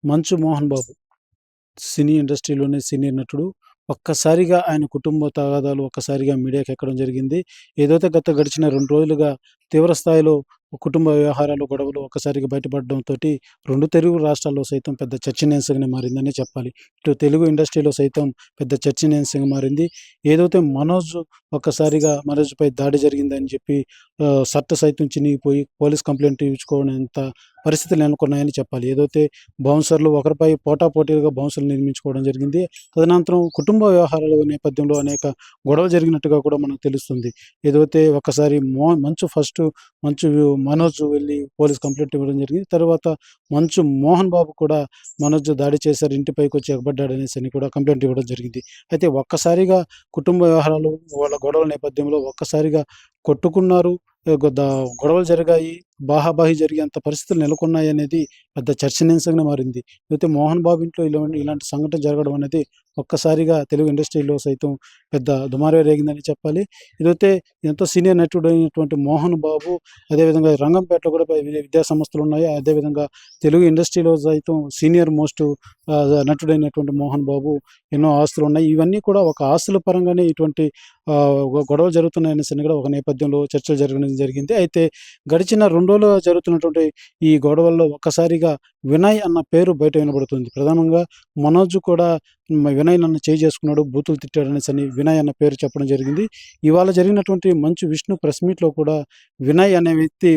మంచు మోహన్ బాబు సినీ ఇండస్ట్రీలోనే సీనియర్ నటుడు. ఒక్కసారిగా ఆయన కుటుంబ తగాదాలు ఒక్కసారిగా మీడియాకి ఎక్కడం జరిగింది. ఏదైతే గడిచిన 2 రోజులుగా తీవ్ర స్థాయిలో కుటుంబ వ్యవహారాలు, గొడవలు ఒక్కసారిగా బయటపడడంతోటి 2 తెలుగు రాష్ట్రాల్లో సైతం పెద్ద చర్చనీయాంశంగా మారిందనే చెప్పాలి. ఇటు తెలుగు ఇండస్ట్రీలో సైతం పెద్ద చర్చనీయాంశంగా మారింది. ఏదైతే మనోజ్‌పై దాడి జరిగిందని చెప్పి షర్ట్ సైతం చినిగిపోయి పోలీస్ కంప్లెయింట్ ఇచ్చుకోవడంత పరిస్థితులు నెలకొన్నాయని చెప్పాలి. ఏదైతే బౌన్సర్లు ఒకరిపై పోటాపోటీగా బౌన్సర్లు నిర్మించుకోవడం జరిగింది. తదనంతరం కుటుంబ వ్యవహారాల నేపథ్యంలో అనేక గొడవలు జరిగినట్టుగా కూడా మనకు తెలుస్తుంది. ఏదైతే ఒకసారి మంచు మనోజ్ వెళ్లి పోలీస్ కంప్లెయింట్ ఇవ్వడం జరిగింది. తర్వాత మంచు మోహన్ బాబు కూడా మనోజ్ దాడి చేశారు, ఇంటిపైకొచ్చి ఎగబడ్డాడనేసని కూడా కంప్లెయింట్ ఇవ్వడం జరిగింది. అయితే ఒక్కసారిగా కుటుంబ వ్యవహారాలు, వాళ్ళ గొడవల నేపథ్యంలో ఒక్కసారిగా కొట్టుకున్నారు. గొడవలు జరిగాయి. బాహాబాహి జరిగేంత పరిస్థితులు నెలకొన్నాయనేది పెద్ద చర్చనీయాంశంగా మారింది. అయితే మోహన్ బాబు ఇంట్లో ఇలాంటి సంఘటన జరగడం అనేది ఒక్కసారిగా తెలుగు ఇండస్ట్రీలో సైతం పెద్ద దుమారం రేగిందని చెప్పాలి. ఇదైతే ఎంతో సీనియర్ నటుడైనటువంటి మోహన్ బాబు, అదేవిధంగా రంగంపేటలో కూడా విద్యా సంస్థలున్నాయి. అదేవిధంగా తెలుగు ఇండస్ట్రీలో సైతం సీనియర్ మోస్ట్ నటుడైనటువంటి మోహన్ బాబు ఎన్నో ఆస్తులున్నాయి. ఇవన్నీ కూడా ఒక ఆస్తుల పరంగానే ఇటువంటి గొడవలు జరుగుతున్నాయనేసని కూడా ఒక నేపథ్యంలో చర్చలు జరగడం జరిగింది. అయితే గడిచిన 2 రోజులుగా జరుగుతున్నటువంటి ఈ గొడవల్లో ఒక్కసారిగా వినయ్ అన్న పేరు బయట వినబడుతుంది. ప్రధానంగా మనోజ్ కూడా వినయ్ నన్ను చేసుకున్నాడు, బూతులు తిట్టాడనేసని వినయ్ అన్న పేరు చెప్పడం జరిగింది. ఇవాళ జరిగినటువంటి మంచు విష్ణు ప్రెస్ మీట్‌లో కూడా వినయ్ అనే వ్యక్తి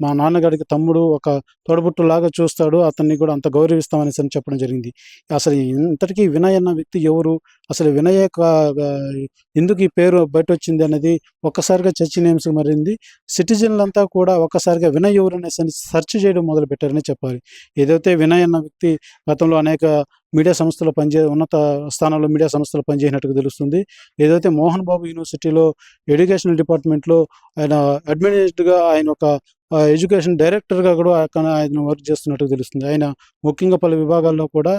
మా నాన్నగారికి తమ్ముడు, ఒక తోడబుట్టులాగా చూస్తాడు. అతన్ని కూడా అంత గౌరవిస్తామనేసని చెప్పడం జరిగింది. అసలు ఇంతటికి వినయ్ అన్న వ్యక్తి ఎవరు? అసలు వినయే ఎందుకు ఈ పేరు బయటొచ్చింది అనేది ఒక్కసారిగా చర్చనీయాంశం మారింది. సిటిజన్లంతా కూడా ఒక్కసారిగా వినయ్ ఎవరు అనేసని సెర్చ్ చేయడం మొదలుపెట్టారనే చెప్పాలి. ఏదైతే వినయ్ అన్న వ్యక్తి గతంలో అనేక మీడియా సంస్థలో ఉన్నత స్థానాల్లో మీడియా సంస్థలో పనిచేసినట్టుగా తెలుస్తుంది. ఏదైతే మోహన్ బాబు యూనివర్సిటీలో ఎడ్యుకేషనల్ డిపార్ట్మెంట్‌లో ఆయన అడ్మినిస్ట్రేటివ్‌గా ఆయన ఒక ఎడ్యుకేషన్ డైరెక్టర్‌గా కూడా ఆయన వర్క్ చేస్తున్నట్టుగా తెలుస్తుంది. ఆయన ముఖ్యంగా పలు విభాగాల్లో కూడా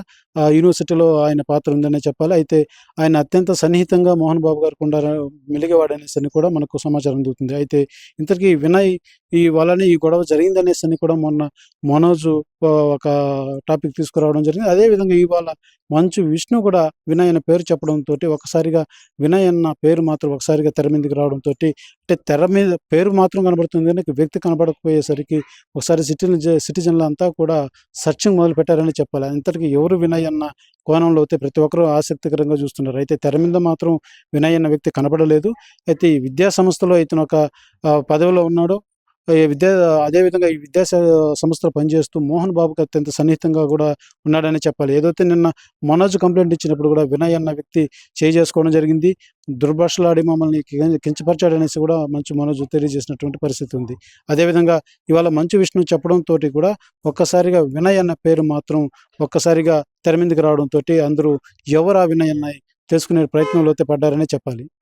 యూనివర్సిటీలో ఆయన పాత్ర ఉందనే చెప్పాలి. అయితే ఆయన అత్యంత సన్నిహితంగా మోహన్ బాబు గారికి మెలిగేవాడనేసని కూడా మనకు సమాచారం అందుతుంది. అయితే ఇంతకీ వినయ్ వల్లనే ఈ గొడవ జరిగిందనేసని కూడా మొన్న మనోజ్ ఒక టాపిక్ తీసుకురావడం జరిగింది. అదేవిధంగా ఇవాళ మంచు విష్ణు కూడా వినయ్ అన్న పేరు చెప్పడంతోటి ఒక్కసారిగా వినయ్ అన్న పేరు మాత్రం ఒకసారిగా తెర మీదకి రావడంతోటి, అంటే తెర మీద పేరు మాత్రం కనబడుతుంది కానీ వ్యక్తి కనబడకపోయేసరికి ఒకసారి సిటిజన్లంతా కూడా సెర్చింగ్ మొదలుపెట్టారని చెప్పాలి. ఇంతటికి ఎవరు వినయ్ అన్న కోణంలో అయితే ప్రతి ఒక్కరు ఆసక్తికరంగా చూస్తున్నారు. అయితే తెర మీద మాత్రం వినయ్ అన్న వ్యక్తి కనబడలేదు. అయితే ఈ విద్యా సంస్థలో ఇతను ఒక పదవిలో ఉన్నాడు. అదేవిధంగా ఈ సంస్థలో పనిచేస్తూ మోహన్ బాబుకి అత్యంత సన్నిహితంగా కూడా ఉన్నాడని చెప్పాలి. ఏదైతే నిన్న మనోజ్ కంప్లెయింట్ ఇచ్చినప్పుడు కూడా వినయ్ అన్న వ్యక్తి చేసుకోవడం జరిగింది. దుర్భాషలాడి మమ్మల్ని కించపరిచాడనేసి కూడా మనోజ్ తెలియజేసినటువంటి పరిస్థితి ఉంది. అదేవిధంగా ఇవాళ మంచు విష్ణు చెప్పడంతోటి కూడా ఒక్కసారిగా వినయ్ అన్న పేరు మాత్రం ఒక్కసారిగా తెర మీదకి రావడంతోటి అందరూ ఎవరు ఆ వినయ్ అన్న తెలుసుకునే ప్రయత్నంలో అయితే పడ్డారనే చెప్పాలి.